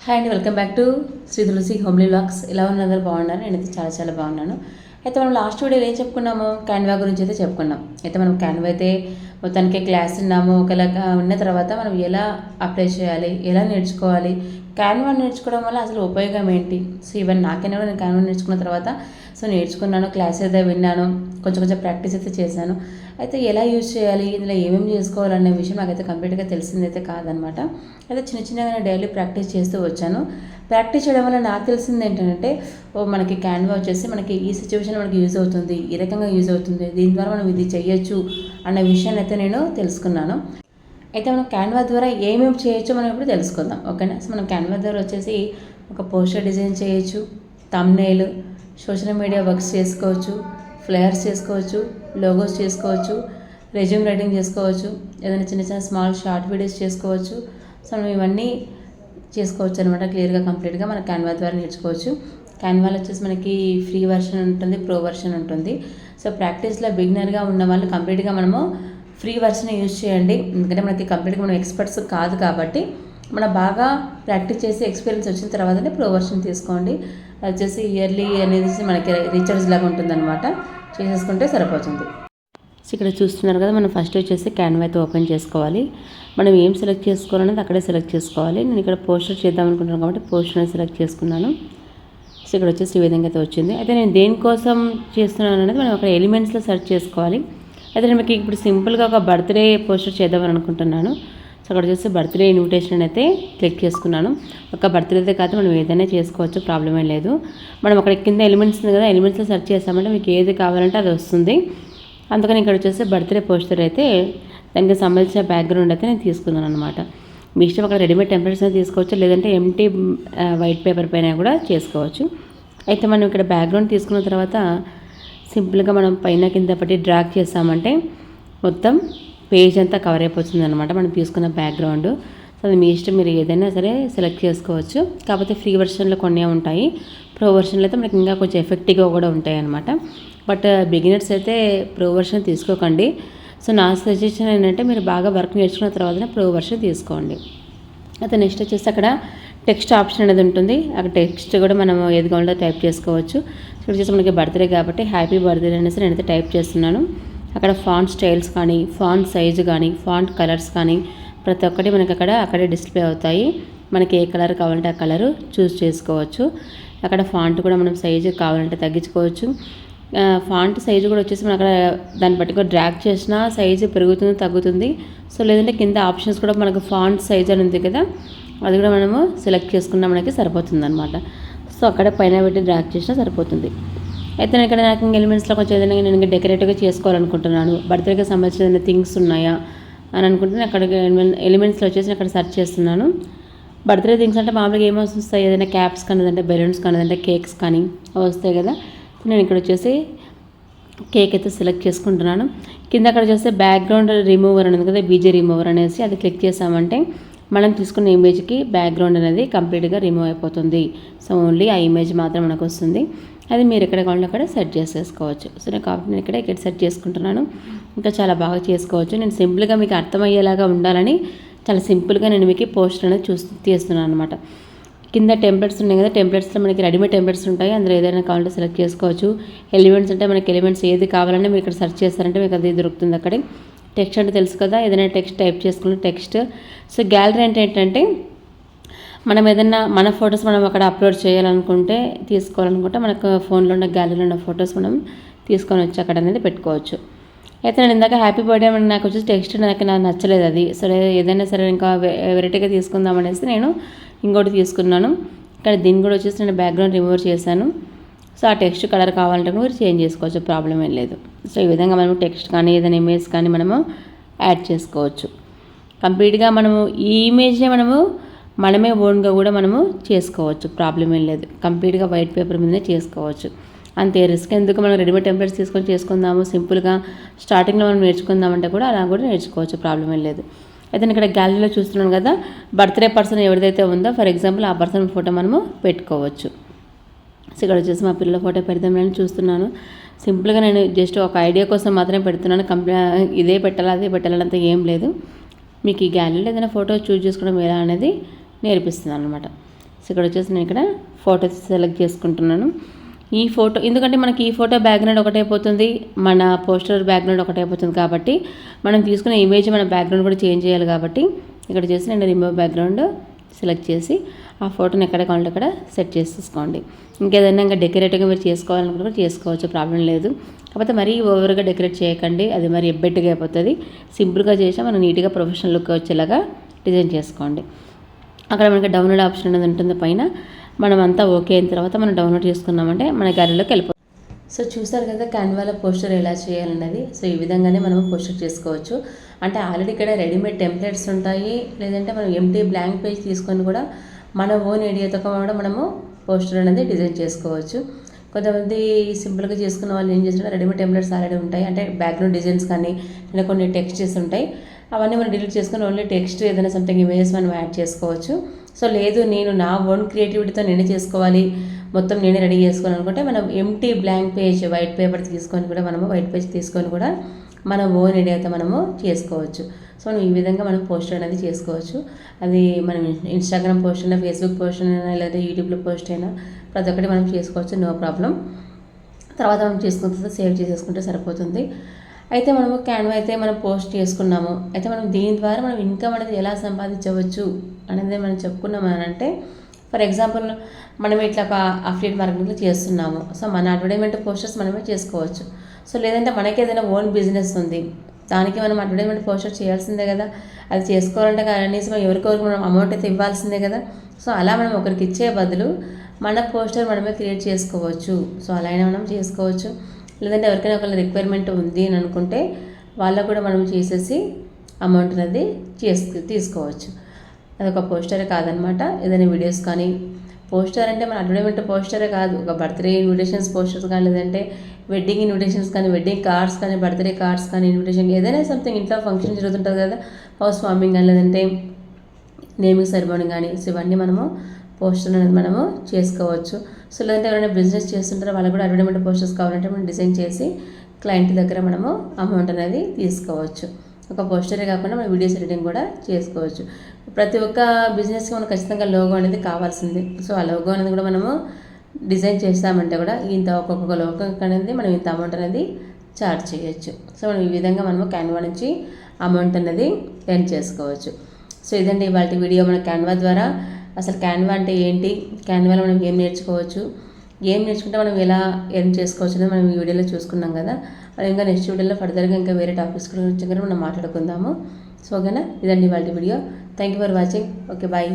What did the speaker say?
Hi అండి, welcome back to Sri Tulasi homely vlogs. ఎలా ఉన్నారు? అందరూ బాగున్నారు. నేనైతే చాలా చాలా బాగున్నాను. అయితే మనం లాస్ట్ వీడియోలో ఏం చెప్పుకున్నాము, క్యాన్వా గురించి అయితే చెప్పుకున్నాం. అయితే మనం క్యాన్వా అయితే మొత్తానికి క్లాస్ విన్నాము. ఒకలాగా ఉన్న తర్వాత మనం ఎలా అప్లై చేయాలి, ఎలా నేర్చుకోవాలి, క్యాన్వా నేర్చుకోవడం వల్ల అసలు ఉపయోగం ఏంటి. సో ఇవన్నీ నాకైనా కూడా నేను క్యాన్వా నేర్చుకున్న తర్వాత నేర్చుకున్నాను, క్లాస్ అయితే విన్నాను, కొంచెం కొంచెం ప్రాక్టీస్ అయితే చేశాను. అయితే ఎలా యూజ్ చేయాలి, ఇందులో ఏమేమి చేసుకోవాలనే విషయం నాకైతే కంప్లీట్గా తెలిసిందైతే కాదనమాట. అయితే చిన్న చిన్నగా డైలీ ప్రాక్టీస్ చేస్తూ వచ్చాను. ప్రాక్టీస్ చేయడం వల్ల నాకు తెలిసింది ఏంటంటే, మనకి క్యాన్వా వచ్చేసి మనకి ఈ సిచ్యువేషన్ మనకి యూజ్ అవుతుంది, ఈ రకంగా యూజ్ అవుతుంది, దీని ద్వారా మనం ఇది చేయొచ్చు అన్న విషయాన్ని అయితే నేను తెలుసుకున్నాను. అయితే మనం క్యాన్వా ద్వారా ఏమేమి చేయొచ్చో మనం ఇప్పుడు తెలుసుకుందాం, ఓకేనా. సో మనం క్యాన్వా ద్వారా వచ్చేసి ఒక పోస్టర్ డిజైన్ చేయొచ్చు, థంబ్నెయిల్, సోషల్ మీడియా వర్క్స్ చేసుకోవచ్చు, ఫ్లయర్స్ చేసుకోవచ్చు, లోగోస్ చేసుకోవచ్చు, రెజ్యూమ్ రైటింగ్ చేసుకోవచ్చు, ఏదైనా చిన్న చిన్న స్మాల్ షార్ట్ వీడియోస్ చేసుకోవచ్చు. సో మనం ఇవన్నీ చేసుకోవచ్చు అనమాట. క్లియర్గా కంప్లీట్గా మన క్యాన్వా ద్వారా నేర్చుకోవచ్చు. క్యాన్వాలో వచ్చేసి మనకి ఫ్రీ వర్షన్ ఉంటుంది, ప్రో వర్షన్ ఉంటుంది. సో ప్రాక్టీస్లో బిగినర్గా ఉన్న వాళ్ళు కంప్లీట్గా మనము ఫ్రీ వర్షన్ యూజ్ చేయండి. ఎందుకంటే మనకి కంప్లీట్గా మనం ఎక్స్పర్ట్స్ కాదు కాబట్టి మనం బాగా ప్రాక్టీస్ చేసి ఎక్స్పీరియన్స్ వచ్చిన తర్వాతనే ప్రో వర్షన్ తీసుకోండి. అది వచ్చేసి ఇయర్లీ అనేది మనకి రీఛార్జ్ లాగా ఉంటుందన్నమాట. చేసేసుకుంటే సరిపోతుంది. సో ఇక్కడ చూస్తున్నారు కదా, మనం ఫస్ట్ వచ్చేసి క్యాన్వా అయితే ఓపెన్ చేసుకోవాలి. మనం ఏం సెలెక్ట్ చేసుకోవాలనేది అక్కడే సెలెక్ట్ చేసుకోవాలి. నేను ఇక్కడ పోస్టర్ చేద్దాం అనుకుంటున్నాను కాబట్టి పోస్టర్ సెలెక్ట్ చేసుకున్నాను. సో ఇక్కడ వచ్చేసి ఈ విధంగా అయితే వచ్చింది. అయితే నేను దేనికోసం చేస్తున్నాను అనేది మనం అక్కడ ఎలిమెంట్స్లో సెర్చ్ చేసుకోవాలి. అయితే నేను మీకు ఇప్పుడు సింపుల్గా ఒక బర్త్డే పోస్టర్ చేద్దామని అనుకుంటున్నాను. సో అక్కడ వచ్చేసి బర్త్డే ఇన్విటేషన్ అయితే క్లిక్ చేసుకున్నాను. ఒక బర్త్డేదే కాదు, మనం ఏదైనా చేసుకోవచ్చు, ప్రాబ్లం ఏం లేదు. మనం అక్కడ కింద ఎలిమెంట్స్ ఉంది కదా, ఎలిమెంట్స్లో సెర్చ్ చేస్తామంటే మీకు ఏది కావాలంటే అది వస్తుంది. అందుకని ఇక్కడ వచ్చేసి బర్త్డే పోస్టర్ అయితే దానికి సంబంధించిన బ్యాక్గ్రౌండ్ అయితే నేను తీసుకున్నాను అనమాట. మీ ఇష్టం, అక్కడ రెడీమేడ్ టెంప్లెట్స్ అయితే తీసుకోవచ్చు, లేదంటే ఎంటీ వైట్ పేపర్ పైన కూడా చేసుకోవచ్చు. అయితే మనం ఇక్కడ బ్యాక్గ్రౌండ్ తీసుకున్న తర్వాత సింపుల్గా మనం పైన కింద పట్టి డ్రాగ్ చేసామంటే మొత్తం పేజ్ అంతా కవర్ అయిపోతుంది అనమాట మనం తీసుకున్న బ్యాక్గ్రౌండ్. సో అది మీ ఇష్టం, మీరు ఏదైనా సరే సెలెక్ట్ చేసుకోవచ్చు. కాకపోతే ఫ్రీ వర్షన్లో కొన్ని ఉంటాయి, ప్రో వర్షన్లో అయితే మనకి ఇంకా కొంచెం ఎఫెక్టివ్గా కూడా ఉంటాయి అనమాట. బట్ బిగినర్స్ అయితే ప్రో వర్షన్ తీసుకోకండి. సో నా సజెషన్ ఏంటంటే, మీరు బాగా వర్క్ నేర్చుకున్న తర్వాతనే ప్రో వర్షన్ తీసుకోండి. అయితే నెక్స్ట్ వచ్చేసి అక్కడ టెక్స్ట్ ఆప్షన్ అనేది ఉంటుంది. అక్కడ టెక్స్ట్ కూడా మనం ఏది కావాలో టైప్ చేసుకోవచ్చు. ఇక్కడ వచ్చేసి మనకి బర్త్డే కాబట్టి హ్యాపీ బర్త్డే అనేసి నేనైతే టైప్ చేస్తున్నాను. అక్కడ ఫాంట్ స్టైల్స్ కానీ, ఫాంట్ సైజు కానీ, ఫాంట్ కలర్స్ కానీ ప్రతి ఒక్కటి మనకి అక్కడే డిస్ప్లే అవుతాయి. మనకి ఏ కలర్ కావాలంటే ఆ కలరు చూస్ చేసుకోవచ్చు. అక్కడ ఫాంట్ కూడా మనం సైజు కావాలంటే తగ్గించుకోవచ్చు. ఫాంట్ సైజు కూడా వచ్చేసి మనం అక్కడ దాన్ని బట్టి కూడా డ్రాగ్ చేసినా సైజు పెరుగుతుంది, తగ్గుతుంది. సో లేదంటే కింద ఆప్షన్స్ కూడా మనకు ఫాంట్ సైజ్ అని ఉంది కదా, అది కూడా మనము సెలెక్ట్ చేసుకున్నా మనకి సరిపోతుంది అనమాట. సో అక్కడ పైన పెట్టి డ్రాగ్ చేసినా సరిపోతుంది. అయితే నేను ఇక్కడ నాకు ఎలిమెంట్స్లో కొంచెం ఏదైనా నేను డెకరేటివ్గా చేసుకోవాలనుకుంటున్నాను, బర్త్డేకి సంబంధించిన ఏదైనా థింగ్స్ ఉన్నాయా అని అనుకుంటే అక్కడ ఎలిమెంట్స్లో వచ్చేసి అక్కడ సెర్చ్ చేస్తున్నాను. బర్త్డే థింగ్స్ అంటే మామూలుగా ఏమో వస్తాయి, ఏదైనా క్యాప్స్ కానీ, అంటే బెలూన్స్ కానీ, అంటే కేక్స్ కానీ వస్తాయి కదా. నేను ఇక్కడ వచ్చేసి కేక్ అయితే సెలెక్ట్ చేసుకుంటున్నాను. కింద అక్కడ వచ్చేసి బ్యాక్గ్రౌండ్ రిమూవర్ అనేది కదా, బీజీ రిమూవర్ అనేసి అది క్లిక్ చేసామంటే మనం తీసుకున్న ఇమేజ్కి బ్యాక్గ్రౌండ్ అనేది కంప్లీట్గా రిమూవ్ అయిపోతుంది. సో ఓన్లీ ఆ ఇమేజ్ మాత్రం మనకు వస్తుంది. అది మీరు ఎక్కడ కావాలంటే అక్కడ సెట్ చేసేసుకోవచ్చు. సో నేను ఇక్కడ సెట్ చేసుకుంటున్నాను. ఇంకా చాలా బాగా చేసుకోవచ్చు. నేను సింపుల్గా మీకు అర్థమయ్యేలాగా ఉండాలని చాలా సింపుల్గా నేను మీకు పోస్టర్ అనేది తీస్తున్నాను అనమాట. కింద టెంప్లెట్స్ ఉన్నాయి కదా, టెంప్లెట్స్లో మనకి రెడీమేడ్ టెంప్లెట్స్ ఉంటాయి. అందులో ఏదైనా కావాలంటే సెలెక్ట్ చేసుకోవచ్చు. ఎలిమెంట్స్ అంటే మనకి ఎలిమెంట్స్ ఏది కావాలంటే మీరు ఇక్కడ సెర్చ్ చేస్తారంటే మీకు అది దొరుకుతుంది అక్కడే. టెక్స్ట్ అంటే తెలుసు కదా, ఏదైనా టెక్స్ట్ టైప్ చేసుకున్న టెక్స్ట్. సో గ్యాలరీ అంటే ఏంటంటే మనం ఏదైనా మన ఫొటోస్ మనం అక్కడ అప్లోడ్ చేయాలనుకుంటే, తీసుకోవాలనుకుంటే మనకు ఫోన్లో ఉన్న గ్యాలరీలో ఉన్న ఫొటోస్ మనం తీసుకొని వచ్చి అక్కడ అనేది పెట్టుకోవచ్చు. అయితే నేను ఇందాక హ్యాపీ బర్త్డే నాకు వచ్చేసి టెక్స్ట్ నాకు నచ్చలేదు, అది సరే ఏదైనా సరే ఇంకా వెరైటీగా తీసుకుందాం అనేసి నేను ఇంకోటి తీసుకున్నాను. కానీ దీన్ని కూడా వచ్చేసి నేను బ్యాక్గ్రౌండ్ రిమూవ్ చేశాను. సో ఆ టెక్స్ట్ కలర్ కావాలంటే మీరు చేంజ్ చేసుకోవచ్చు, ప్రాబ్లం ఏం లేదు. సో ఈ విధంగా మనము టెక్స్ట్ కానీ ఏదైనా ఇమేజ్ కానీ మనము యాడ్ చేసుకోవచ్చు. కంప్లీట్గా మనము ఈ ఇమేజ్ని మనమే ఓన్గా కూడా మనము చేసుకోవచ్చు, ప్రాబ్లం ఏం లేదు. కంప్లీట్గా వైట్ పేపర్ మీదనే చేసుకోవచ్చు. అంతే, రిస్క్ ఎందుకు, మనం రెడీమేడ్ టెంప్లెట్స్ తీసుకొని చేసుకుందాము, సింపుల్గా స్టార్టింగ్లో మనం నేర్చుకుందామంటే కూడా అలా కూడా నేర్చుకోవచ్చు, ప్రాబ్లం ఏం లేదు. అయితే నేను ఇక్కడ గ్యాలరీలో చూస్తున్నాను కదా, బర్త్డే పర్సన్ ఎవరిదైతే ఉందో ఫర్ ఎగ్జాంపుల్ ఆ పర్సన్ ఫోటో మనము పెట్టుకోవచ్చు. సో ఇక్కడ వచ్చేసి మా పిల్లల ఫోటో పెడదామని చూస్తున్నాను. సింపుల్గా నేను జస్ట్ ఒక ఐడియా కోసం మాత్రమే పెడుతున్నాను. ఇదే పెట్టాలి అదే పెట్టాలంత ఏం లేదు. మీకు ఈ గ్యాలరీలో ఏదైనా ఫోటో చూస్ చేసుకోవడం ఎలా అనేది నేర్పిస్తున్నాను అనమాట. సో ఇక్కడ వచ్చేసి నేను ఇక్కడ ఫోటో సెలెక్ట్ చేసుకుంటున్నాను. ఈ ఫోటో ఎందుకంటే మనకి ఈ ఫోటో బ్యాక్గ్రౌండ్ ఒకటైపోతుంది, మన పోస్టర్ బ్యాక్గ్రౌండ్ ఒకటైపోతుంది కాబట్టి మనం తీసుకునే ఇమేజ్ మన బ్యాక్గ్రౌండ్ కూడా చేంజ్ చేయాలి కాబట్టి ఇక్కడ చేసి నేను రిమూవ్ బ్యాక్గ్రౌండ్ సెలెక్ట్ చేసి ఆ ఫోటోని ఎక్కడ కావాలంటే అక్కడ సెట్ చేసేసుకోండి. ఇంకేదైనా ఇంకా డెకరేటివ్గా మీరు చేసుకోవాలనుకుంటే కూడా చేసుకోవచ్చు, ప్రాబ్లం లేదు. కాకపోతే మరీ ఓవర్గా డెకరేట్ చేయకండి, అది మరి ఎబ్బెట్టుగా అయిపోతుంది. సింపుల్గా చేసినా మనం నీట్గా ప్రొఫెషనల్ లుక్ వచ్చేలాగా డిజైన్ చేసుకోండి. అక్కడ మనకి డౌన్లోడ్ ఆప్షన్ అనేది ఉంటుంది పైన. మనం అంతా ఓకే అయిన తర్వాత మనం డౌన్లోడ్ చేసుకున్నామంటే మన గ్యాలరీలోకి వెళ్ళిపోతుంది. సో చూసారు కదా క్యాన్వాలో పోస్టర్ ఎలా చేయాలన్నది. సో ఈ విధంగానే మనం పోస్టర్ చేసుకోవచ్చు. అంటే ఆల్రెడీ ఇక్కడ రెడీమేడ్ టెంప్లెట్స్ ఉంటాయి, లేదంటే మనం ఎంటీ బ్లాంక్ పేజ్ తీసుకొని కూడా మన ఓన్ ఐడియాతో కూడా మనము పోస్టర్ అనేది డిజైన్ చేసుకోవచ్చు. కొంతమంది సింపుల్గా చేసుకున్న వాళ్ళు ఏం చేస్తున్నారు, రెడీమేడ్ టెంప్లెట్స్ ఆల్రెడీ ఉంటాయి, అంటే బ్యాక్గ్రౌండ్ డిజైన్స్ కానీ లేదా కొన్ని టెక్స్ట్స్ ఉంటాయి, అవన్నీ మనం డిలీట్ చేసుకొని ఓన్లీ టెక్స్ట్ ఏదైనా సంథింగ్ ఇమేజెస్ మనం యాడ్ చేసుకోవచ్చు. సో లేదు నేను నా ఓన్ క్రియేటివిటీతో నేనే చేసుకోవాలి, మొత్తం నేనే రెడీ చేసుకోవాలనుకుంటే మనం empty blank page white paper తీసుకొని కూడా మనము వైట్ పేజ్ తీసుకొని కూడా మన ఓన్ ఐడియాతో మనము చేసుకోవచ్చు. సో ఈ విధంగా మనం పోస్టర్ అనేది చేసుకోవచ్చు. అది మనం ఇన్స్టాగ్రామ్ పోస్ట్ అయినా, ఫేస్బుక్ పోస్ట్ అయినా, లేదా యూట్యూబ్లో పోస్ట్ అయినా ప్రతి ఒక్కటి మనం చేసుకోవచ్చు, నో ప్రాబ్లం. తర్వాత మనం చేసుకున్న తర్వాత సేవ్ చేసేసుకుంటే సరిపోతుంది. అయితే మనము క్యాన్వా అయితే మనం పోస్ట్ చేసుకున్నాము, అయితే మనం దీని ద్వారా మనం ఇన్కమ్ అనేది ఎలా సంపాదించవచ్చు అనేది మనం చెప్పుకున్నామని అంటే, ఫర్ ఎగ్జాంపుల్ మనం ఇట్లా ఒక అఫిలియేట్ మార్కెటింగ్లో చేస్తున్నాము. సో మన అడ్వర్టైజ్మెంట్ పోస్టర్స్ మనమే చేసుకోవచ్చు. సో లేదంటే మనకి ఏదైనా ఓన్ బిజినెస్ ఉంది, దానికి మనం అడ్వర్టైజ్మెంట్ పోస్టర్ చేయాల్సిందే కదా. అది చేసుకోవాలంటే కనీసం ఎవరికొరికి మనం అమౌంట్ అయితే ఇవ్వాల్సిందే కదా. సో అలా మనం ఒకరికి ఇచ్చే బదులు మన పోస్టర్ మనమే క్రియేట్ చేసుకోవచ్చు. సో అలా అయినా మనం చేసుకోవచ్చు. లేదంటే ఎవరికైనా ఒకళ్ళ రిక్వైర్మెంట్ ఉంది అని అనుకుంటే వాళ్ళకు కూడా మనం చేసేసి అమౌంట్ అనేది తీసుకోవచ్చు. అదొక పోస్టరే కాదనమాట, ఏదైనా వీడియోస్ కానీ. పోస్టర్ అంటే మన అడ్వర్టైజ్మెంట్ పోస్టరే కాదు, ఒక బర్త్డే ఇన్విటేషన్స్ పోస్టర్స్ కానీ, లేదంటే వెడ్డింగ్ ఇన్విటేషన్స్ కానీ, వెడ్డింగ్ కార్డ్స్ కానీ, బర్త్డే కార్డ్స్ కానీ, ఇన్విటేషన్ ఏదైనా సంథింగ్ ఇంట్లో ఫంక్షన్ జరుగుతుంటుంది కదా, హౌస్ వార్మింగ్ కానీ, లేదంటే నేమింగ్ సెరమోనీ కానీ. సో ఇవన్నీ మనము పోస్టర్ అనేది మనము చేసుకోవచ్చు. సో లేదంటే ఎవరైనా బిజినెస్ చేస్తుంటారో వాళ్ళకి కూడా అడ్వర్టైజ్మెంట్ పోస్టర్స్ కావాలంటే మనం డిజైన్ చేసి క్లయింట్ దగ్గర మనము అమౌంట్ అనేది తీసుకోవచ్చు. ఒక పోస్టరే కాకుండా మనం వీడియోస్ ఎడిటింగ్ కూడా చేసుకోవచ్చు. ప్రతి ఒక్క బిజినెస్కి మనకు ఖచ్చితంగా లోగో అనేది కావాల్సింది. సో ఆ లోగో అనేది కూడా మనము డిజైన్ చేస్తామంటే కూడా ఇంత ఒక్కొక్క లోగో అనేది మనం ఇంత అమౌంట్ అనేది చార్జ్ చేయొచ్చు. సో మనం ఈ విధంగా మనము క్యాన్వా నుంచి అమౌంట్ అనేది ఎర్న్ చేసుకోవచ్చు. సో ఇదండి ఇవాళ వీడియో. మన క్యాన్వా ద్వారా అసలు క్యాన్వా అంటే ఏంటి, క్యాన్వాలో మనం ఏం నేర్చుకోవచ్చు, ఏం నేర్చుకుంటే మనం ఎలా ఎర్న్ చేసుకోవచ్చు అనేది మనం ఈ వీడియోలో చూసుకున్నాం కదా. ఇంకా నెక్స్ట్ వీడియోలో ఫర్దర్గా ఇంకా వేరే టాపిక్స్ గురించి కూడా మనం మాట్లాడుకుందాము. సో ఓకేనా, ఇదండి ఇవాళ వీడియో. Thank you for watching. Okay, bye.